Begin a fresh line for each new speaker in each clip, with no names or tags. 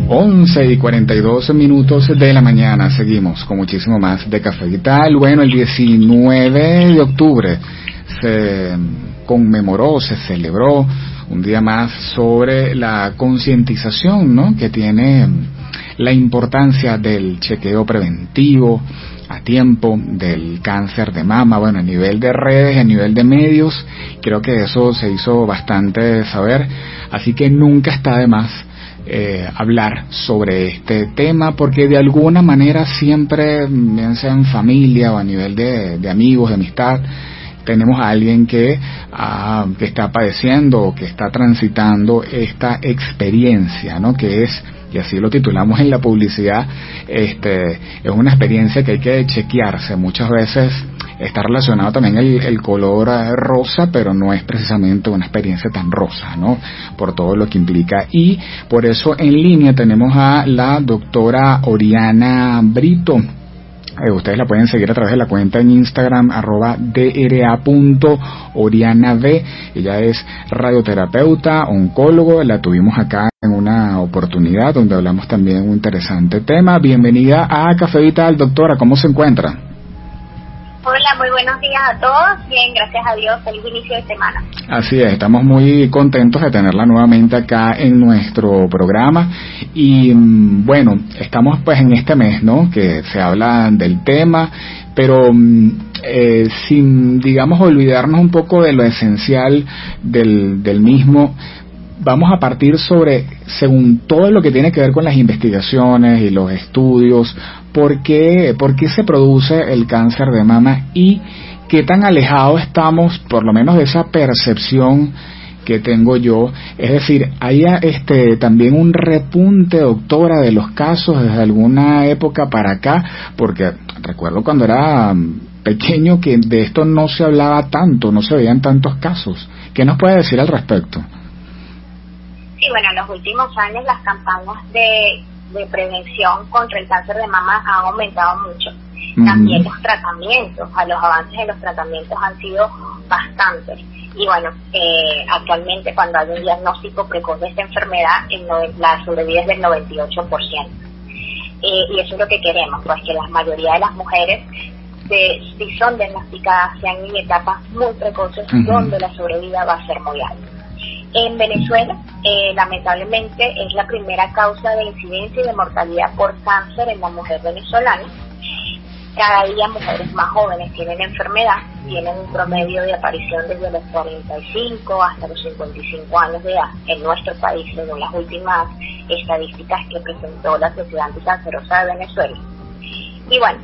11:42 de la mañana. Seguimos con muchísimo más de Café Vital. Bueno, el 19 de octubre se conmemoró, se celebró un día más sobre la concientización, ¿no?, que tiene la importancia del chequeo preventivo a tiempo del cáncer de mama. Bueno, a nivel de redes, a nivel de medios, creo que eso se hizo bastante saber, así que nunca está de más hablar sobre este tema, porque de alguna manera siempre, bien sea en familia o a nivel de amigos, de amistad, tenemos a alguien que está padeciendo o que está transitando esta experiencia, ¿no?, que es, y así lo titulamos en la publicidad, es una experiencia que hay que chequearse. Muchas veces está relacionado también el color rosa, pero no es precisamente una experiencia tan rosa, ¿no?, por todo lo que implica. Y por eso en línea tenemos a la doctora Oriana Brito. Ustedes la pueden seguir a través de la cuenta en Instagram @dra.orianav. Ella es radioterapeuta, oncólogo. La tuvimos acá en una oportunidad donde hablamos también un interesante tema. Bienvenida a Café Vital, doctora. ¿Cómo se encuentra?
Hola, muy buenos días a todos. Bien, gracias a Dios. Feliz inicio de semana.
Así es, estamos muy contentos de tenerla nuevamente acá en nuestro programa. Y bueno, estamos pues en este mes, ¿no?, que se habla del tema, pero sin, digamos, olvidarnos un poco de lo esencial del mismo. Vamos a partir sobre, según todo lo que tiene que ver con las investigaciones y los estudios, ¿por qué se produce el cáncer de mama y qué tan alejados estamos, por lo menos, de esa percepción que tengo yo? Es decir, ¿hay también un repunte, doctora, de los casos desde alguna época para acá? Porque recuerdo cuando era pequeño que de esto no se hablaba tanto, no se veían tantos casos. ¿Qué nos puede decir al respecto?
Sí, bueno, en los últimos años las campañas de prevención contra el cáncer de mama han aumentado mucho. También los tratamientos, los avances en los tratamientos han sido bastantes. Y bueno, actualmente cuando hay un diagnóstico precoz de esta enfermedad, la sobrevida es del 98%. Y eso es lo que queremos, pues que la mayoría de las mujeres, si son diagnosticadas, sean en etapas muy precoces, donde la sobrevida va a ser muy alta. En Venezuela, lamentablemente, es la primera causa de incidencia y de mortalidad por cáncer en la mujer venezolana. Cada día mujeres más jóvenes tienen la enfermedad, tienen un promedio de aparición desde los 45 hasta los 55 años de edad en nuestro país, según las últimas estadísticas que presentó la Sociedad Anticancerosa de Venezuela. Y bueno,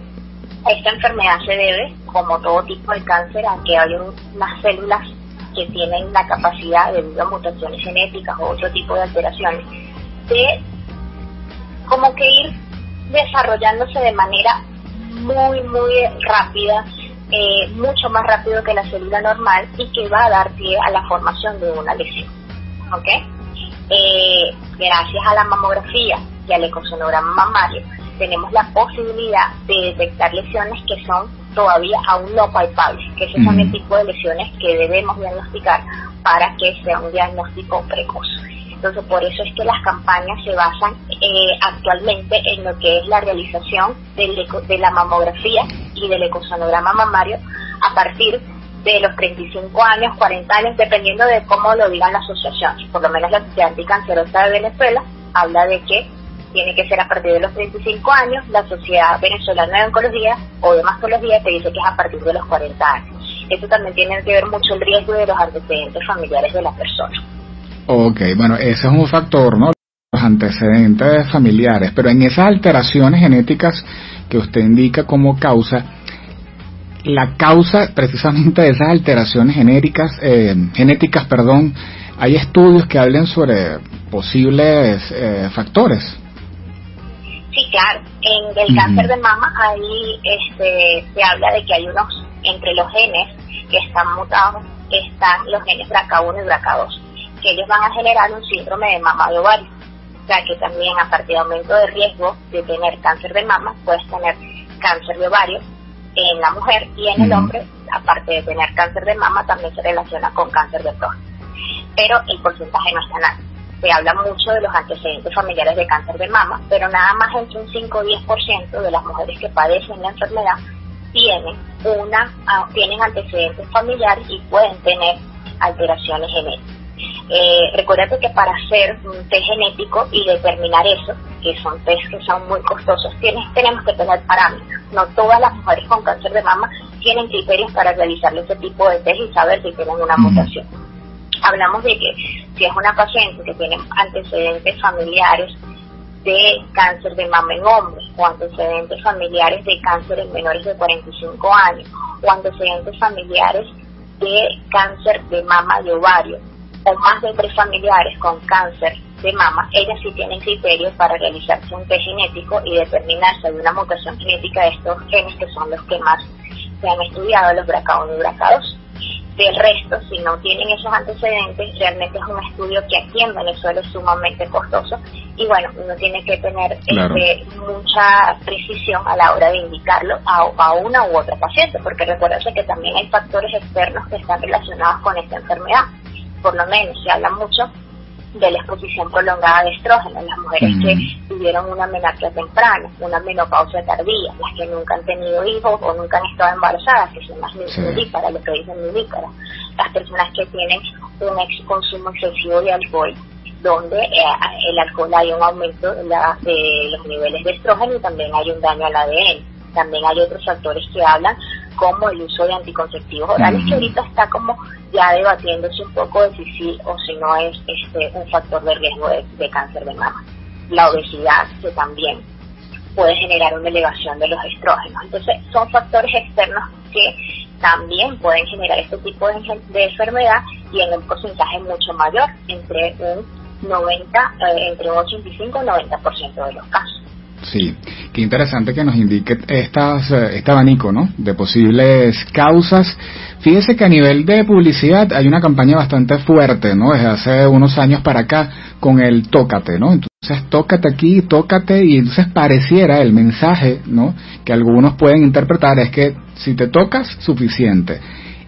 esta enfermedad se debe, como todo tipo de cáncer, a que hay unas células que tienen la capacidad, debido a mutaciones genéticas o otro tipo de alteraciones, de como que ir desarrollándose de manera muy rápida, mucho más rápido que la célula normal, y que va a dar pie a la formación de una lesión. ¿Ok? Gracias a la mamografía y al ecosonograma mamario tenemos la posibilidad de detectar lesiones que son todavía aún no palpables, que esos son el tipo de lesiones que debemos diagnosticar para que sea un diagnóstico precoz. Entonces, por eso es que las campañas se basan actualmente en lo que es la realización de la mamografía y del ecosonograma mamario a partir de los 35 años, 40 años, dependiendo de cómo lo digan las asociaciones. Por lo menos la Sociedad Anticancerosa de Venezuela habla de que tiene que ser a partir de los 35 años, la Sociedad Venezolana de Oncología o de Mastología te dice que es a partir de los 40 años. Eso también tiene que ver mucho el riesgo de los antecedentes familiares de la persona.
Ok, bueno, ese es un factor, ¿no? Los antecedentes familiares, pero en esas alteraciones genéticas que usted indica como causa, la causa precisamente de esas alteraciones genéticas, ¿hay estudios que hablen sobre posibles factores?
Sí, claro. En el cáncer de mama ahí se habla de que hay unos, entre los genes que están mutados, están los genes BRCA1 y BRCA2, que ellos van a generar un síndrome de mama de ovario. O sea que también, a partir de aumento de riesgo de tener cáncer de mama, puedes tener cáncer de ovario en la mujer, y en el hombre, aparte de tener cáncer de mama, también se relaciona con cáncer de próstata. Pero el porcentaje no es tan alto. se habla mucho de los antecedentes familiares de cáncer de mama, pero nada más entre un 5 o 10% de las mujeres que padecen la enfermedad tienen antecedentes familiares y pueden tener alteraciones genéticas. Recuérdate que para hacer un test genético y determinar eso, que son test que son muy costosos, tenemos que tener parámetros. No todas las mujeres con cáncer de mama tienen criterios para realizarle ese tipo de test y saber si tienen una mutación. Hablamos de que si es una paciente que tiene antecedentes familiares de cáncer de mama en hombres, o antecedentes familiares de cáncer en menores de 45 años, o antecedentes familiares de cáncer de mama de ovario, o más de 3 familiares con cáncer de mama, ellas sí tienen criterios para realizarse un test genético y determinar si hay una mutación genética de estos genes que son los que más se han estudiado, los BRCA1 y BRCA2. Del resto, si no tienen esos antecedentes, realmente es un estudio que aquí en Venezuela es sumamente costoso y bueno, uno tiene que tener mucha precisión a la hora de indicarlo a una u otra paciente, porque recuérdense que también hay factores externos que están relacionados con esta enfermedad. Por lo menos se habla mucho de la exposición prolongada de estrógenos, las mujeres que tuvieron una menarquia temprana, una menopausia tardía, las que nunca han tenido hijos o nunca han estado embarazadas, que son las nulíparas, lo que dicen nulíparas, las personas que tienen un consumo excesivo de alcohol, donde el alcohol hay un aumento de los niveles de estrógeno y también hay un daño al ADN. También hay otros factores que hablan como el uso de anticonceptivos orales, que ahorita está como ya debatiéndose un poco de si sí o si no es un factor de riesgo de cáncer de mama. La obesidad, que también puede generar una elevación de los estrógenos. Entonces, son factores externos que también pueden generar este tipo de enfermedad y en un porcentaje mucho mayor, entre un 85 y 90% de los casos.
Sí, qué interesante que nos indique este abanico, ¿no?, de posibles causas. Fíjese que a nivel de publicidad hay una campaña bastante fuerte, ¿no?, desde hace unos años para acá con el tócate, ¿no? Entonces, tócate aquí, tócate, y entonces pareciera el mensaje, ¿no?, que algunos pueden interpretar es que si te tocas, suficiente.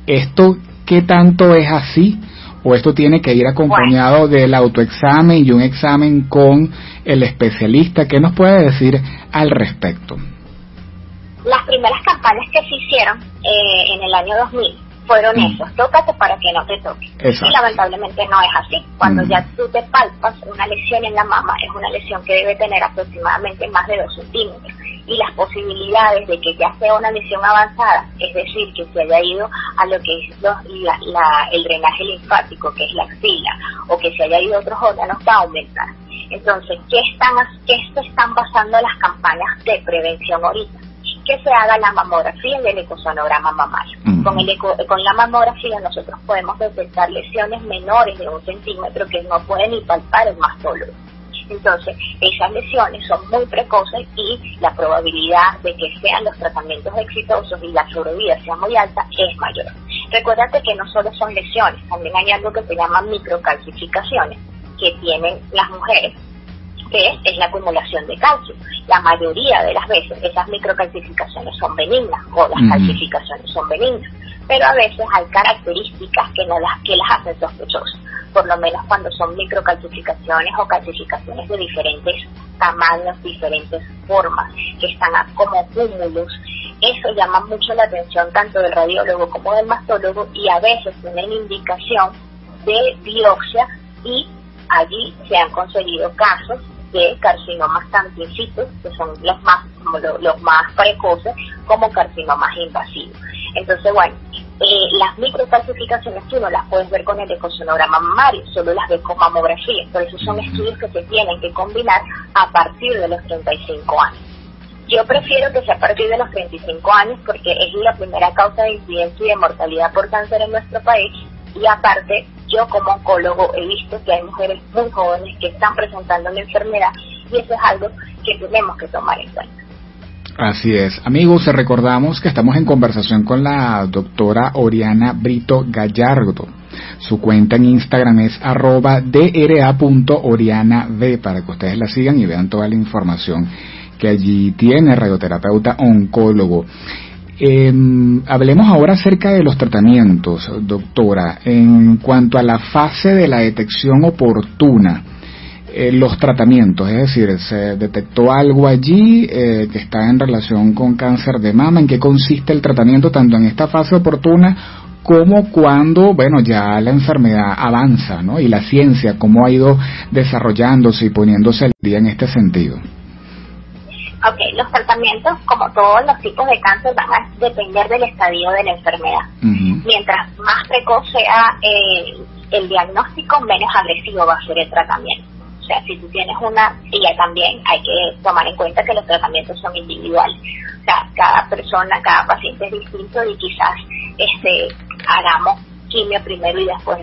¿Esto qué tanto es así? ¿O esto tiene que ir acompañado del autoexamen y un examen con el especialista? ¿Qué nos puede decir al respecto?
Las primeras campañas que se hicieron en el año 2000 fueron esos, tócate para que no te toques. Exacto. Y lamentablemente no es así. Cuando ya tú te palpas una lesión en la mama, es una lesión que debe tener aproximadamente más de 2 centímetros. Y las posibilidades de que ya sea una lesión avanzada, es decir, que se haya ido a lo que es el drenaje linfático, que es la axila, o que se haya ido a otros órganos, va a aumentar. Entonces, ¿qué se están basando las campañas de prevención ahorita? Que se haga la mamografía y el ecosonograma mamario. Con la mamografía nosotros podemos detectar lesiones menores de 1 centímetro que no pueden ni palpar el mastólogo. Entonces, esas lesiones son muy precoces y la probabilidad de que sean los tratamientos exitosos y la sobrevida sea muy alta es mayor. Recuérdate que no solo son lesiones, también hay algo que se llama microcalcificaciones que tienen las mujeres, que es la acumulación de calcio. La mayoría de las veces esas microcalcificaciones son benignas o las calcificaciones son benignas, pero a veces hay características que las hacen sospechosas. Por lo menos cuando son microcalcificaciones o calcificaciones de diferentes tamaños, diferentes formas, que están como cúmulos, eso llama mucho la atención tanto del radiólogo como del mastólogo y a veces tienen indicación de biopsia y allí se han conseguido casos de carcinomas tanto in situ, que son los más precoces, como carcinomas invasivos. Entonces, bueno, las microcalcificaciones tú no las puedes ver con el ecosonograma mamario, solo las ves con mamografía. Por eso son estudios que se tienen que combinar a partir de los 35 años. Yo prefiero que sea a partir de los 35 años porque es la primera causa de incidencia y de mortalidad por cáncer en nuestro país. Y aparte, yo como oncólogo he visto que hay mujeres muy jóvenes que están presentando la enfermedad y eso es algo que tenemos que tomar en cuenta.
Así es. Amigos, recordamos que estamos en conversación con la doctora Oriana Brito Gallardo. Su cuenta en Instagram es @dra.orianav para que ustedes la sigan y vean toda la información que allí tiene, radioterapeuta oncólogo. Hablemos ahora acerca de los tratamientos, doctora. En cuanto a la fase de la detección oportuna, los tratamientos, es decir, se detectó algo allí que está en relación con cáncer de mama. ¿En qué consiste el tratamiento tanto en esta fase oportuna como cuando, bueno, ya la enfermedad avanza, ¿no? Y la ciencia, cómo ha ido desarrollándose y poniéndose al día en este sentido?
Ok, los tratamientos, como todos los tipos de cáncer, van a depender del estadio de la enfermedad. Mientras más precoz sea el diagnóstico, menos agresivo va a ser el tratamiento. O sea, si tú tienes y ya también hay que tomar en cuenta que los tratamientos son individuales. O sea, cada persona, cada paciente es distinto y quizás hagamos quimio primero y después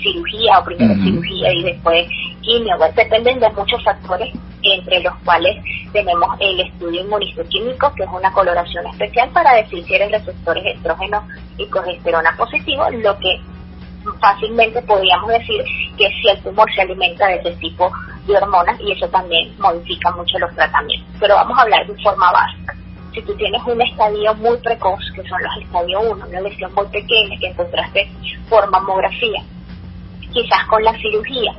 cirugía, o primero cirugía y después quimio. Pues dependen de muchos factores, entre los cuales tenemos el estudio inmunistoquímico, que es una coloración especial para decir si eres receptores estrógeno y progesterona positivo, lo que fácilmente podríamos decir que si el tumor se alimenta de ese tipo de hormonas, y eso también modifica mucho los tratamientos. Pero vamos a hablar de forma básica. Si tú tienes un estadio muy precoz, que son los estadio 1, una lesión muy pequeña que encontraste por mamografía, quizás con la cirugía,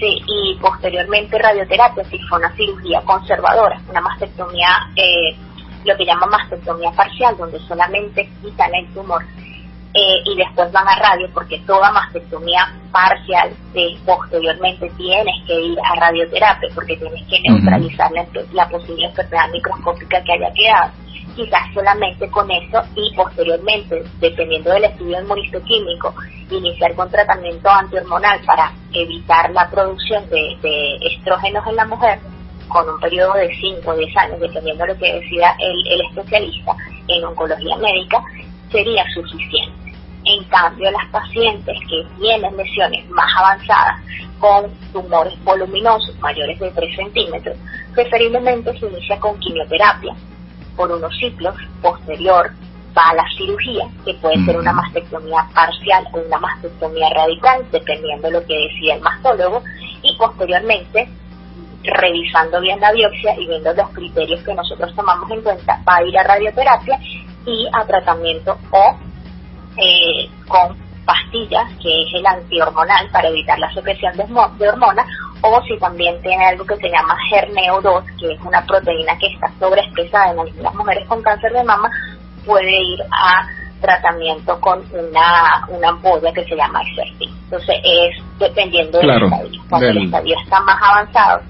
y posteriormente radioterapia, si fue una cirugía conservadora, una mastectomía, lo que llaman mastectomía parcial, donde solamente quitan el tumor, y después van a radio, porque toda mastectomía parcial posteriormente tienes que ir a radioterapia, porque tienes que neutralizar la posible enfermedad microscópica que haya quedado. Quizás solamente con eso, y posteriormente, dependiendo del estudio inmunistoquímico, iniciar con tratamiento antihormonal para evitar la producción de estrógenos en la mujer, con un periodo de 5 o 10 años, dependiendo de lo que decida el especialista en oncología médica, sería suficiente. En cambio, las pacientes que tienen lesiones más avanzadas con tumores voluminosos mayores de 3 centímetros, preferiblemente se inicia con quimioterapia por unos ciclos, posterior va a la cirugía, que puede ser una mastectomía parcial o una mastectomía radical, dependiendo de lo que decida el mastólogo, y posteriormente, revisando bien la biopsia y viendo los criterios que nosotros tomamos en cuenta, va a ir a radioterapia y a tratamiento con pastillas, que es el antihormonal para evitar la secreción de hormonas, o si también tiene algo que se llama HER-NEO2, que es una proteína que está sobreexpresada en algunas mujeres con cáncer de mama, puede ir a tratamiento con una ampolla que se llama Exertin. Entonces es dependiendo del estadio. Cuando el estadio está más avanzado,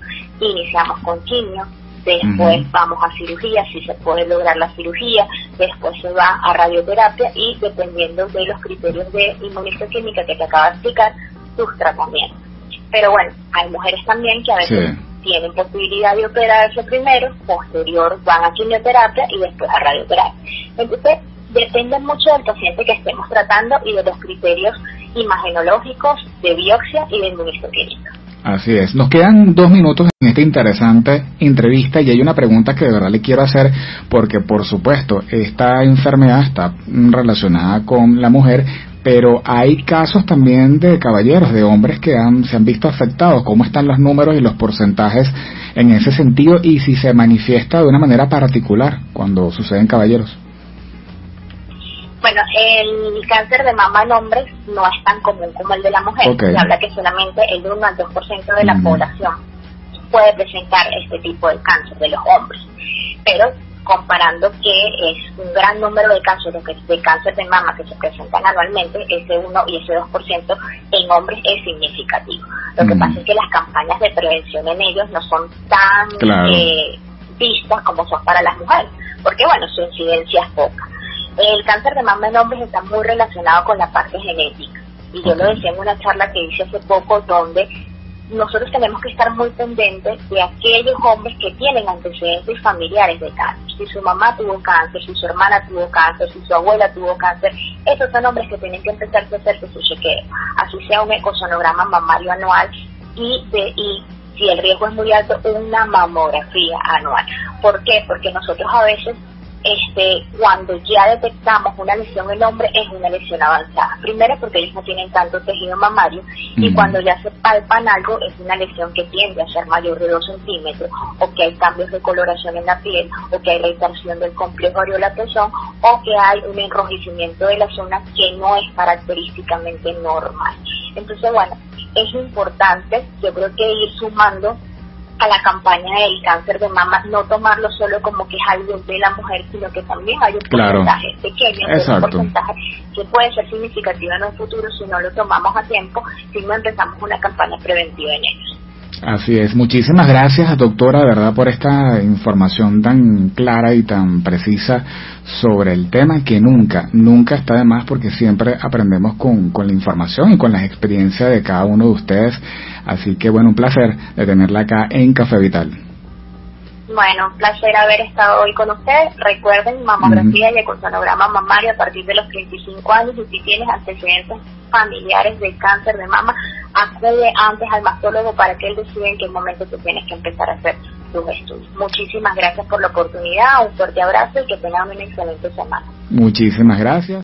iniciamos con quimio, después vamos a cirugía, si se puede lograr la cirugía, después se va a radioterapia y dependiendo de los criterios de inmunistoquímica que te acabo de explicar, sus tratamientos. Pero bueno, hay mujeres también que a veces tienen posibilidad de operarse primero, posterior van a quimioterapia y después a radioterapia. Entonces, depende mucho del paciente que estemos tratando y de los criterios imagenológicos, de biopsia y de inmunistoquímica.
Así es. Nos quedan 2 minutos en esta interesante entrevista y hay una pregunta que de verdad le quiero hacer, porque por supuesto esta enfermedad está relacionada con la mujer, pero hay casos también de caballeros, de hombres que se han visto afectados. ¿Cómo están los números y los porcentajes en ese sentido, y si se manifiesta de una manera particular cuando sucede en caballeros?
Bueno, el cáncer de mama en hombres no es tan común como el de la mujer. Se habla que solamente el 1 al 2% de la población puede presentar este tipo de cáncer de los hombres. Pero comparando que es un gran número de cáncer de mama que se presentan anualmente, ese 1 y ese 2% en hombres es significativo. Lo que pasa es que las campañas de prevención en ellos no son tan vistas como son para las mujeres, porque bueno, su incidencia es poca. El cáncer de mama en hombres está muy relacionado con la parte genética, y yo lo decía en una charla que hice hace poco, donde nosotros tenemos que estar muy pendientes de aquellos hombres que tienen antecedentes familiares de cáncer. Si su mamá tuvo cáncer, si su hermana tuvo cáncer, si su abuela tuvo cáncer, esos son hombres que tienen que empezar a hacerse su chequeo, así sea un ecosonograma mamario anual, y si el riesgo es muy alto, una mamografía anual. ¿Por qué? Porque nosotros a veces cuando ya detectamos una lesión en el hombre, es una lesión avanzada. Primero porque ellos no tienen tanto tejido mamario, y cuando ya se palpan algo, es una lesión que tiende a ser mayor de 2 centímetros, o que hay cambios de coloración en la piel, o que hay irritación del complejo areola-pezón, o que hay un enrojecimiento de la zona que no es característicamente normal. Entonces, bueno, es importante, yo creo que ir sumando a la campaña del cáncer de mama, no tomarlo solo como que es algo de la mujer, sino que también hay un porcentaje pequeño, un porcentaje que puede ser significativo en un futuro si no lo tomamos a tiempo, si no empezamos una campaña preventiva en ellos.
Así es. Muchísimas gracias, doctora, de verdad, por esta información tan clara y tan precisa sobre el tema, que nunca está de más, porque siempre aprendemos con la información y con las experiencias de cada uno de ustedes. Así que, bueno, un placer de tenerla acá en Café Vital.
Bueno, un placer haber estado hoy con ustedes. Recuerden, mamografía y ecosonograma mamario a partir de los 35 años, y si tienes antecedentes familiares de cáncer de mama, acude antes al mastólogo para que él decida en qué momento tú tienes que empezar a hacer tus estudios. Muchísimas gracias por la oportunidad, un fuerte abrazo y que tengan una excelente semana.
Muchísimas gracias.